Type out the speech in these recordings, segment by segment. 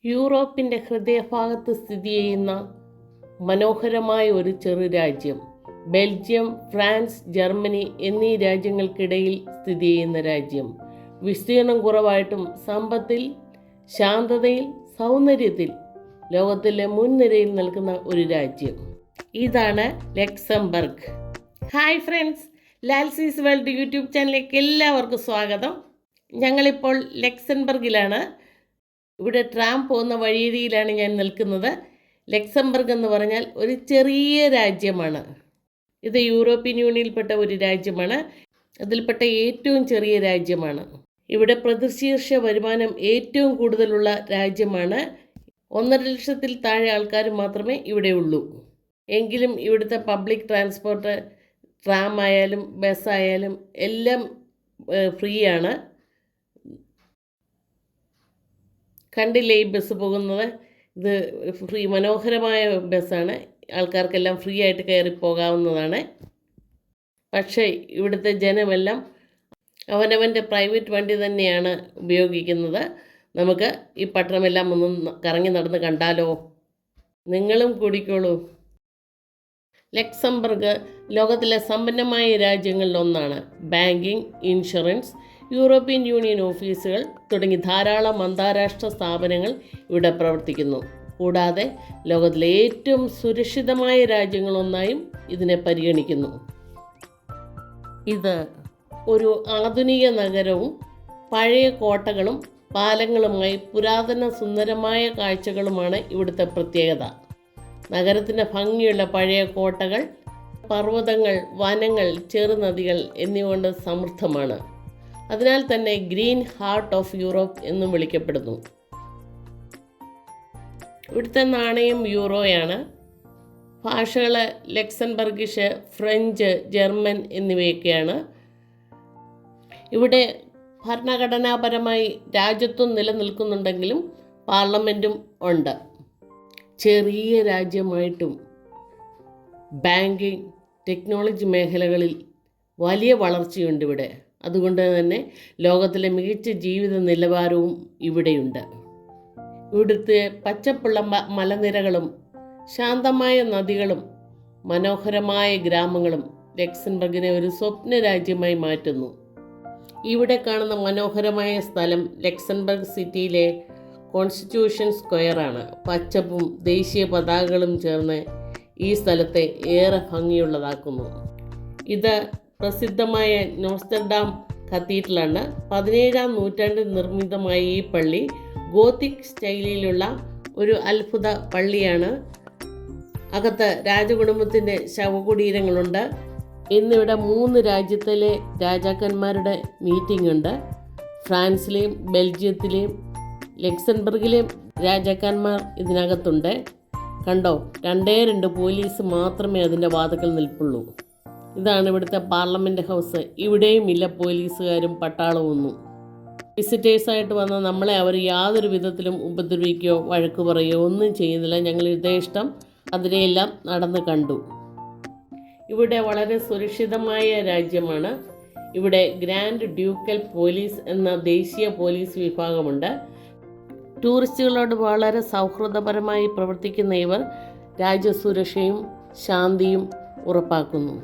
യൂറോപ്പിൻ്റെ ഹൃദയഭാഗത്ത് സ്ഥിതി ചെയ്യുന്ന മനോഹരമായ ഒരു ചെറു രാജ്യം. ബെൽജിയം, ഫ്രാൻസ്, ജർമ്മനി എന്നീ രാജ്യങ്ങൾക്കിടയിൽ സ്ഥിതി ചെയ്യുന്ന രാജ്യം. വിസ്തീർണം കുറവായിട്ടും സമ്പത്തിൽ, ശാന്തതയിൽ, സൗന്ദര്യത്തിൽ ലോകത്തിലെ മുൻനിരയിൽ നിൽക്കുന്ന ഒരു രാജ്യം. ഇതാണ് ലക്സംബർഗ്. ഹായ് ഫ്രണ്ട്സ്, ലാൽസീസ് വേൾഡ് യൂട്യൂബ് ചാനലിലേക്ക് എല്ലാവർക്കും സ്വാഗതം. ഞങ്ങളിപ്പോൾ ലക്സംബർഗിലാണ്. ഇവിടെ ട്രാം പോകുന്ന വഴിയരിയിലാണ് ഞാൻ നിൽക്കുന്നത്. ലക്സംബർഗ് എന്ന് പറഞ്ഞാൽ ഒരു ചെറിയ രാജ്യമാണ്. ഇത് യൂറോപ്യൻ യൂണിയനിൽപ്പെട്ട ഒരു രാജ്യമാണ്. അതിൽപ്പെട്ട ഏറ്റവും ചെറിയ രാജ്യമാണ്. ഇവിടെ പ്രതിശീർഷ വരുമാനം ഏറ്റവും കൂടുതലുള്ള രാജ്യമാണ്. 1.5 ലക്ഷത്തിൽ താഴെ ആൾക്കാർ മാത്രമേ ഇവിടെ ഉള്ളൂ. എങ്കിലും ഇവിടുത്തെ പബ്ലിക് ട്രാൻസ്പോർട്ട്, ട്രാം ആയാലും ബസ്സായാലും എല്ലാം ഫ്രീ ആണ്. കണ്ടില്ലേ ഈ ബസ് പോകുന്നത്? ഇത് ഫ്രീ, മനോഹരമായ ബസ്സാണ്. ആൾക്കാർക്കെല്ലാം ഫ്രീ ആയിട്ട് കയറി പോകാവുന്നതാണ്. പക്ഷേ ഇവിടുത്തെ ജനമെല്ലാം അവനവൻ്റെ പ്രൈവറ്റ് വണ്ടി തന്നെയാണ് ഉപയോഗിക്കുന്നത്. നമുക്ക് ഈ പട്ടണമെല്ലാം ഒന്ന് കറങ്ങി നടന്ന് കണ്ടാലോ? നിങ്ങളും കൂടിക്കോളൂ. ലക്സംബർഗ് ലോകത്തിലെ സമ്പന്നമായ രാജ്യങ്ങളിലൊന്നാണ്. ബാങ്കിങ്, ഇൻഷുറൻസ്, യൂറോപ്യൻ യൂണിയൻ ഓഫീസുകൾ തുടങ്ങി ധാരാളം അന്താരാഷ്ട്ര സ്ഥാപനങ്ങൾ ഇവിടെ പ്രവർത്തിക്കുന്നു. കൂടാതെ ലോകത്തിലെ ഏറ്റവും സുരക്ഷിതമായ രാജ്യങ്ങളൊന്നായും ഇതിനെ പരിഗണിക്കുന്നു. ഇത് ഒരു ആധുനിക നഗരവും പഴയ കോട്ടകളും പാലങ്ങളുമായി പുരാതന സുന്ദരമായ കാഴ്ചകളുമാണ് ഇവിടുത്തെ പ്രത്യേകത. നഗരത്തിൻ്റെ ഭംഗിയുള്ള പഴയ കോട്ടകൾ, പർവ്വതങ്ങൾ, വനങ്ങൾ, ചെറുനദികൾ എന്നിവ കൊണ്ട് സമൃദ്ധമാണ്. അതിനാൽ തന്നെ ഗ്രീൻ ഹാർട്ട് ഓഫ് യൂറോപ്പ് എന്നും വിളിക്കപ്പെടുന്നു. ഇവിടുത്തെ നാണയം യൂറോയാണ്. ഭാഷകൾ ലക്സംബർഗിഷ്, ഫ്രഞ്ച്, ജർമ്മൻ എന്നിവയൊക്കെയാണ്. ഇവിടെ ഭരണഘടനാപരമായി രാജ്യത്വം നിലനിൽക്കുന്നുണ്ടെങ്കിലും പാർലമെൻറ്റും ഉണ്ട്. ചെറിയ രാജ്യമായിട്ടും ബാങ്കിങ്, ടെക്നോളജി മേഖലകളിൽ വലിയ വളർച്ചയുണ്ട് ഇവിടെ. അതുകൊണ്ട് തന്നെ ലോകത്തിലെ മികച്ച ജീവിത നിലവാരവും ഇവിടെയുണ്ട്. ഇവിടുത്തെ പച്ചപ്പുള്ള മലനിരകളും ശാന്തമായ നദികളും മനോഹരമായ ഗ്രാമങ്ങളും ലക്സംബർഗിനെ ഒരു സ്വപ്ന രാജ്യമായി മാറ്റുന്നു. ഇവിടെ കാണുന്ന മനോഹരമായ സ്ഥലം ലക്സംബർഗ് സിറ്റിയിലെ കോൺസ്റ്റിറ്റ്യൂഷൻ സ്ക്വയറാണ്. പച്ചപ്പും ദേശീയ പതാകകളും ചേർന്ന് ഈ സ്ഥലത്തെ ഏറെ ഭംഗിയുള്ളതാക്കുന്നു. ഇത് പ്രസിദ്ധമായ നോസ്റ്റർഡാം കത്തീഡ്രലാണ്. 17-ാം നൂറ്റാണ്ടിൽ നിർമ്മിതമായ ഈ പള്ളി ഗോത്തിക് സ്റ്റൈലിലുള്ള ഒരു അത്ഭുത പള്ളിയാണ്. അകത്ത് രാജകുടുംബത്തിൻ്റെ ശവകുടീരങ്ങളുണ്ട്. ഇന്നിവിടെ 3 രാജ്യത്തിലെ രാജാക്കന്മാരുടെ മീറ്റിംഗ് ഉണ്ട്. ഫ്രാൻസിലെയും ബെൽജിയത്തിലെയും ലക്സംബർഗിലെയും രാജാക്കന്മാർ ഇതിനകത്തുണ്ട്. കണ്ടോ, 2 പോലീസ് മാത്രമേ അതിൻ്റെ വാതിൽക്കൽ നിൽപ്പുള്ളൂ. ഇതാണ് ഇവിടുത്തെ പാർലമെൻറ്റ് ഹൗസ്. ഇവിടെയും ഇല്ല പോലീസുകാരും പട്ടാളവും ഒന്നും. വിസിറ്റേഴ്സായിട്ട് വന്ന നമ്മളെ അവർ യാതൊരു വിധത്തിലും ഉപദ്രവിക്കുകയോ വഴക്ക് പറയുകയോ ഒന്നും ചെയ്യുന്നില്ല. ഞങ്ങൾ യഥേഷ്ടം അതിനെയെല്ലാം നടന്ന് കണ്ടു. ഇവിടെ വളരെ സുരക്ഷിതമായ രാജ്യമാണ്. ഇവിടെ ഗ്രാൻഡ് ഡ്യൂക്കൽ പോലീസ് എന്ന ദേശീയ പോലീസ് വിഭാഗമുണ്ട്. ടൂറിസ്റ്റുകളോട് വളരെ സൗഹൃദപരമായി പ്രവർത്തിക്കുന്ന ഇവർ രാജ്യസുരക്ഷയും ശാന്തിയും ഉറപ്പാക്കുന്നു.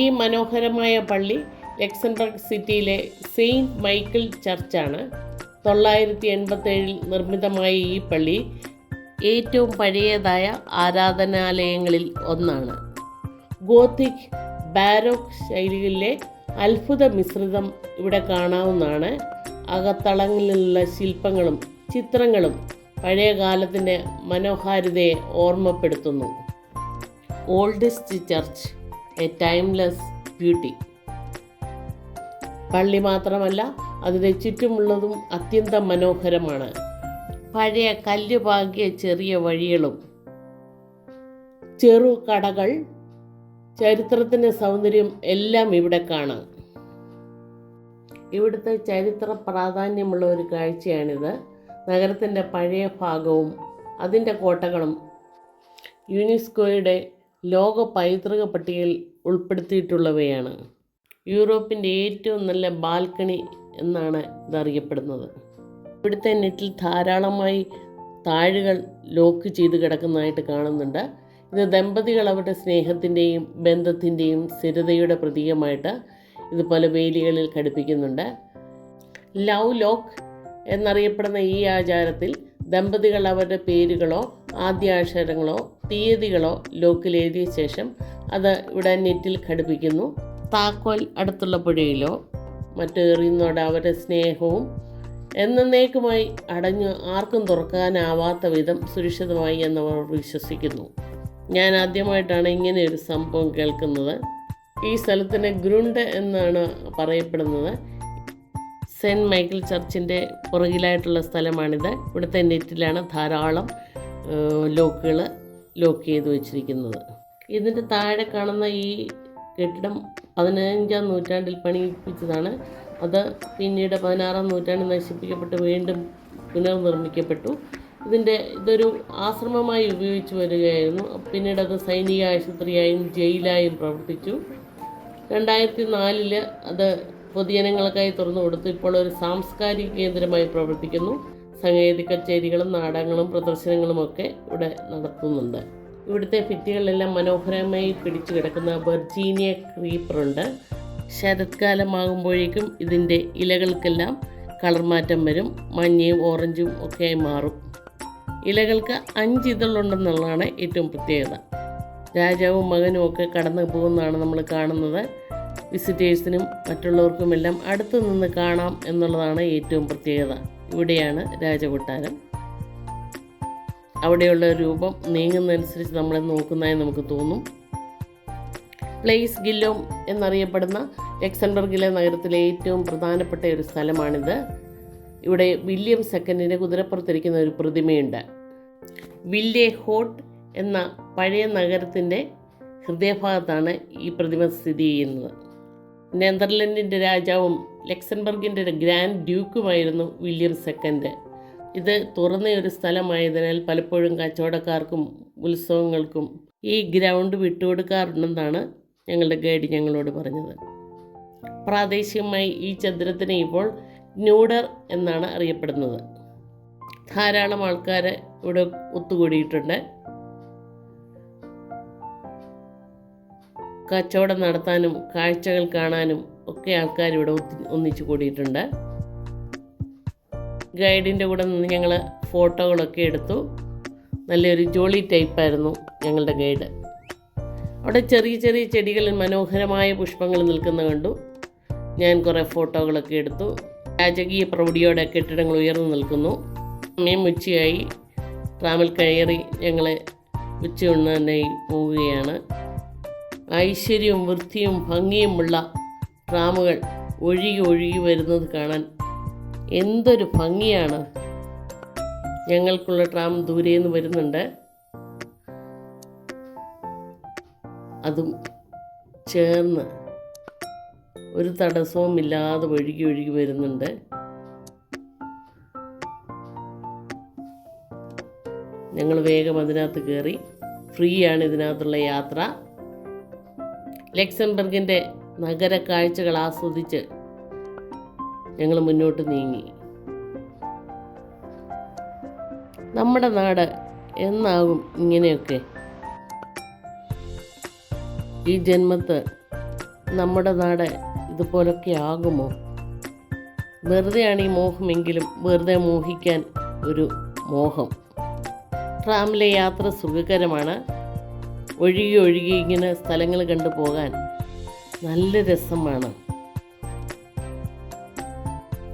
ഈ മനോഹരമായ പള്ളി ലക്സംബർഗ് സിറ്റിയിലെ സെയിൻറ്റ് മൈക്കിൾ ചർച്ചാണ്. 987 നിർമ്മിതമായ ഈ പള്ളി ഏറ്റവും പഴയതായ ആരാധനാലയങ്ങളിൽ ഒന്നാണ്. ഗോത്തിക്, ബാരോക്ക് ശൈലികളിലെ അത്ഭുത മിശ്രിതം ഇവിടെ കാണാവുന്നതാണ്. അകത്തളങ്ങളിലുള്ള ശില്പങ്ങളും ചിത്രങ്ങളും പഴയ കാലത്തിൻ്റെ മനോഹാരിതയെ ഓർമ്മപ്പെടുത്തുന്നു. Oldest church, A timeless beauty. പള്ളി മാത്രമല്ല, അതിന് ചുറ്റുമുള്ളതും അത്യന്തം മനോഹരമാണ്. പഴയ കല്ലുപാകിയ ചെറിയ വഴികളും ചെറു കടകൾ, ചരിത്രത്തിൻ്റെ സൗന്ദര്യം എല്ലാം ഇവിടെ കാണാം. ഇവിടുത്തെ ചരിത്ര പ്രാധാന്യമുള്ള ഒരു കാഴ്ചയാണിത്. നഗരത്തിൻ്റെ പഴയ ഭാഗവും അതിൻ്റെ കോട്ടകളും യുനെസ്കോയുടെ ലോക പൈതൃക പട്ടികയിൽ ഉൾപ്പെടുത്തിയിട്ടുള്ളവയാണ്. യൂറോപ്പിൻ്റെ ഏറ്റവും നല്ല ബാൽക്കണി എന്നാണ് ഇതറിയപ്പെടുന്നത്. ഇവിടുത്തെ നെറ്റിൽ ധാരാളമായി താഴുകൾ ലോക്ക് ചെയ്ത് കിടക്കുന്നതായിട്ട് കാണുന്നുണ്ട്. ഇത് ദമ്പതികൾ അവരുടെ സ്നേഹത്തിൻ്റെയും ബന്ധത്തിൻ്റെയും സ്ഥിരതയുടെ പ്രതീകമായിട്ട് ഇതുപോലെ വേലികളിൽ ഘടിപ്പിക്കുന്നുണ്ട്. ലവ് ലോക്ക് എന്നറിയപ്പെടുന്ന ഈ ആചാരത്തിൽ ദമ്പതികൾ അവരുടെ പേരുകളോ ആദ്യാക്ഷരങ്ങളോ തീയതികളോ ലോക്കിൽ എഴുതിയ ശേഷം അത് ഇവിടെ നെറ്റിൽ ഘടിപ്പിക്കുന്നു. താക്കോൽ അടുത്തുള്ള പുഴയിലോ മറ്റെറിയുന്നതോടെ അവരുടെ സ്നേഹവും എന്നേക്കുമായി അടഞ്ഞു ആർക്കും തുറക്കാനാവാത്ത വിധം സുരക്ഷിതമായി എന്നവർ വിശ്വസിക്കുന്നു. ഞാൻ ആദ്യമായിട്ടാണ് ഇങ്ങനെ ഒരു സംഭവം കേൾക്കുന്നത്. ഈ സ്ഥലത്തിന് ഗ്രുണ്ട് എന്നാണ് പറയപ്പെടുന്നത്. സെൻറ്റ് മൈക്കിൾ ചർച്ചിൻ്റെ പുറകിലായിട്ടുള്ള സ്ഥലമാണിത്. ഇവിടുത്തെ നെറ്റിലാണ് ധാരാളം ലോക്കുകൾ ലോക്ക് ചെയ്ത് വെച്ചിരിക്കുന്നത്. ഇതിൻ്റെ താഴെ കാണുന്ന ഈ കെട്ടിടം 15-ാം നൂറ്റാണ്ടിൽ പണിയിപ്പിച്ചതാണ്. അത് പിന്നീട് 16-ാം നൂറ്റാണ്ടിൽ നശിപ്പിക്കപ്പെട്ട് വീണ്ടും പുനർനിർമ്മിക്കപ്പെട്ടു. ഇതൊരു ആശ്രമമായി ഉപയോഗിച്ചു വരികയായിരുന്നു. പിന്നീട് അത് സൈനിക ആശുപത്രിയായും ജയിലായും പ്രവർത്തിച്ചു. 2004 അത് പൊതുജനങ്ങൾക്കായി തുറന്നു കൊടുത്തു. ഇപ്പോൾ ഒരു സാംസ്കാരിക കേന്ദ്രമായി പ്രവർത്തിക്കുന്നു. സംഗീത കച്ചേരികളും നാടകങ്ങളും പ്രദർശനങ്ങളുമൊക്കെ ഇവിടെ നടത്തുന്നുണ്ട്. ഇവിടുത്തെ ഭിത്തികളിലെല്ലാം മനോഹരമായി പിടിച്ചു കിടക്കുന്ന വെർജീനിയ ക്രീപ്പറുണ്ട്. ശരത്കാലമാകുമ്പോഴേക്കും ഇതിൻ്റെ ഇലകൾക്കെല്ലാം കളർ മാറ്റം വരും. മഞ്ഞയും ഓറഞ്ചും ഒക്കെയായി മാറും. ഇലകൾക്ക് 5 ഇതളുണ്ടെന്നുള്ളതാണ് ഏറ്റവും പ്രത്യേകത. രാജാവും മകനും ഒക്കെ കടന്നു പോകുന്നതാണ് നമ്മൾ കാണുന്നത്. വിസിറ്റേഴ്സിനും മറ്റുള്ളവർക്കുമെല്ലാം അടുത്തു നിന്ന് കാണാം എന്നുള്ളതാണ് ഏറ്റവും പ്രത്യേകത. ഇവിടെയാണ് രാജകൊട്ടാരം. അവിടെയുള്ള രൂപം നീങ്ങുന്നതനുസരിച്ച് നമ്മളെ നോക്കുന്നതായി നമുക്ക് തോന്നും. പ്ലേസ് ഗില്ലോം എന്നറിയപ്പെടുന്ന ലക്സംബർഗിലെ നഗരത്തിലെ ഏറ്റവും പ്രധാനപ്പെട്ട ഒരു സ്ഥലമാണിത്. ഇവിടെ വില്യം സെക്കൻഡിൻ്റെ കുതിരപ്പുറത്തിരിക്കുന്ന ഒരു പ്രതിമയുണ്ട്. വില്ലെ ഹോട്ട് എന്ന പഴയ നഗരത്തിൻ്റെ ഹൃദയഭാഗത്താണ് ഈ പ്രതിമ സ്ഥിതി ചെയ്യുന്നത്. നെതർലൻഡിൻ്റെ രാജാവും ലക്സംബർഗിൻ്റെ ഗ്രാൻഡ് ഡ്യൂക്കുമായിരുന്നു വില്യം സെക്കൻഡ്. ഇത് തുറന്ന ഒരു സ്ഥലമായതിനാൽ പലപ്പോഴും കച്ചവടക്കാർക്കും ഉത്സവങ്ങൾക്കും ഈ ഗ്രൗണ്ട് വിട്ടുകൊടുക്കാറുണ്ടെന്നാണ് ഞങ്ങളുടെ ഗൈഡ് ഞങ്ങളോട് പറഞ്ഞത്. പ്രാദേശികമായി ഈ ചതുരത്തിനെ ഇപ്പോൾ ന്യൂഡർ എന്നാണ് അറിയപ്പെടുന്നത്. ധാരാളം ആൾക്കാർ ഇവിടെ ഒത്തുകൂടിയിട്ടുണ്ട്. കച്ചവടം നടത്താനും കാഴ്ചകൾ കാണാനും ഒക്കെ ആൾക്കാർ ഇവിടെ ഒന്നിച്ചു കൂടിയിട്ടുണ്ട്. ഗൈഡിൻ്റെ കൂടെ നിന്ന് ഞങ്ങൾ ഫോട്ടോകളൊക്കെ എടുത്തു. നല്ലൊരു ജോളി ടൈപ്പായിരുന്നു ഞങ്ങളുടെ ഗൈഡ്. അവിടെ ചെറിയ ചെറിയ ചെടികളിൽ മനോഹരമായ പുഷ്പങ്ങൾ നിൽക്കുന്ന കണ്ടു. ഞാൻ കുറേ ഫോട്ടോകളൊക്കെ എടുത്തു. രാജകീയ പ്രൗഢിയോടെ കെട്ടിടങ്ങൾ ഉയർന്നു നിൽക്കുന്നു. സമയം ഉച്ചയായി. ട്രാമിൽ കയറി ഞങ്ങൾ ഉച്ചയുണ്ണാനായി പോവുകയാണ്. ഐശ്വര്യവും വൃത്തിയും ഭംഗിയുമുള്ള ട്രാമുകൾ ഒഴുകി ഒഴുകി വരുന്നത് കാണാൻ എന്തൊരു ഭംഗിയാണ്. ഞങ്ങൾക്കുള്ള ട്രാം ദൂരേന്ന് വരുന്നുണ്ട്. അതും ചേർന്ന് ഒരു തടസ്സവും ഇല്ലാതെ ഒഴുകി ഒഴുകി വരുന്നുണ്ട്. ഞങ്ങൾ വേഗം അതിനകത്ത് കയറി. ഫ്രീ ആണ് ഇതിനകത്തുള്ള യാത്ര. ലക്സംബർഗിൻ്റെ നഗര കാഴ്ചകൾ ആസ്വദിച്ച് ഞങ്ങൾ മുന്നോട്ട് നീങ്ങി. നമ്മുടെ നാട് എന്നാകും ഇങ്ങനെയൊക്കെ? ഈ ജന്മത്ത് നമ്മുടെ നാട് ഇതുപോലൊക്കെ ആകുമോ? വെറുതെയാണ് ഈ മോഹമെങ്കിലും വെറുതെ മോഹിക്കാൻ ഒരു മോഹം. ട്രാമിലെ യാത്ര സുഖകരമാണ്. ഒഴുകി ഒഴുകി ഇങ്ങനെ സ്ഥലങ്ങൾ കണ്ടു പോകാൻ നല്ല രസമാണ്.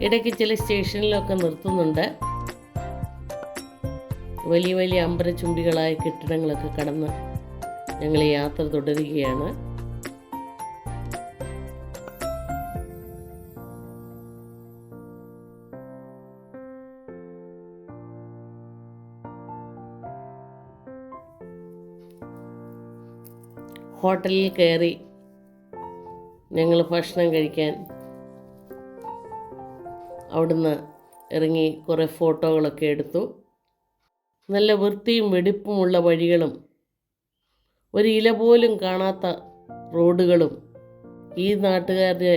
ഇടയ്ക്ക് ചില സ്റ്റേഷനിലൊക്കെ നിർത്തുന്നുണ്ട്. വലിയ വലിയ അമ്പരചുംബികളായ കെട്ടിടങ്ങളൊക്കെ കടന്ന് ഞങ്ങൾ യാത്ര തുടരുകയാണ്. ഹോട്ടലിൽ കയറി ഞങ്ങൾ ഭക്ഷണം കഴിക്കാൻ അവിടുന്ന് ഇറങ്ങി കുറേ ഫോട്ടോകളൊക്കെ എടുത്തു. നല്ല വൃത്തിയും വെടിപ്പുമുള്ള വഴികളും ഒരു ഇല പോലും കാണാത്ത റോഡുകളും ഈ നാട്ടുകാരെ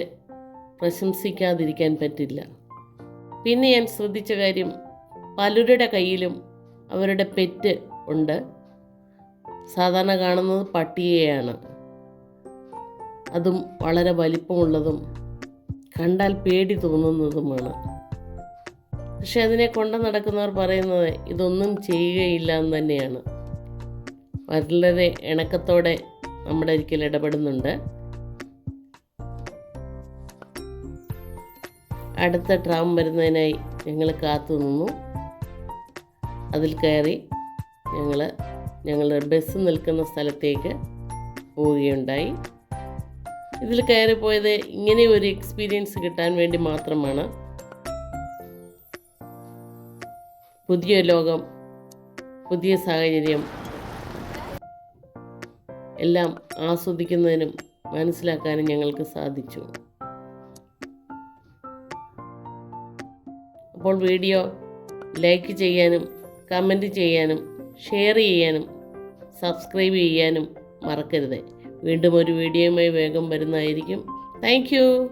പ്രശംസിക്കാതിരിക്കാൻ പറ്റില്ല. പിന്നെ ഞാൻ ശ്രദ്ധിച്ച കാര്യം, പലരുടെ കയ്യിലും അവരുടെ പെറ്റ് ഉണ്ട്. സാധാരണ കാണുന്നത് പട്ടിയെയാണ്. അതും വളരെ വലിപ്പമുള്ളതും കണ്ടാൽ പേടി തോന്നുന്നതുമാണ്. പക്ഷെ അതിനെ കൊണ്ട് നടക്കുന്നവർ പറയുന്നത് ഇതൊന്നും ചെയ്യുകയില്ല എന്ന് തന്നെയാണ്. വളരെ ഇണക്കത്തോടെ നമ്മുടെ ഒരിക്കൽ ഇടപെടുന്നുണ്ട്. അടുത്ത ട്രാം വരുന്നതിനായി ഞങ്ങൾ കാത്തു നിന്നു. അതിൽ കയറി ഞങ്ങളുടെ ബസ് നിൽക്കുന്ന സ്ഥലത്തേക്ക് പോവുകയുണ്ടായി. ഇതിൽ കയറിപ്പോയത് ഇങ്ങനെ ഒരു എക്സ്പീരിയൻസ് കിട്ടാൻ വേണ്ടി മാത്രമാണ്. പുതിയ ലോകം, പുതിയ സാഹചര്യം എല്ലാം ആസ്വദിക്കുന്നതിനും മനസ്സിലാക്കാനും ഞങ്ങൾക്ക് സാധിച്ചു. അപ്പോൾ വീഡിയോ ലൈക്ക് ചെയ്യാനും കമൻറ്റ് ചെയ്യാനും ഷെയർ ചെയ്യാനും സബ്സ്ക്രൈബ് ചെയ്യാനും മറക്കരുത്. വീണ്ടും ഒരു വീഡിയോയുമായി വേഗം വരുന്നതായിരിക്കും. Thank you.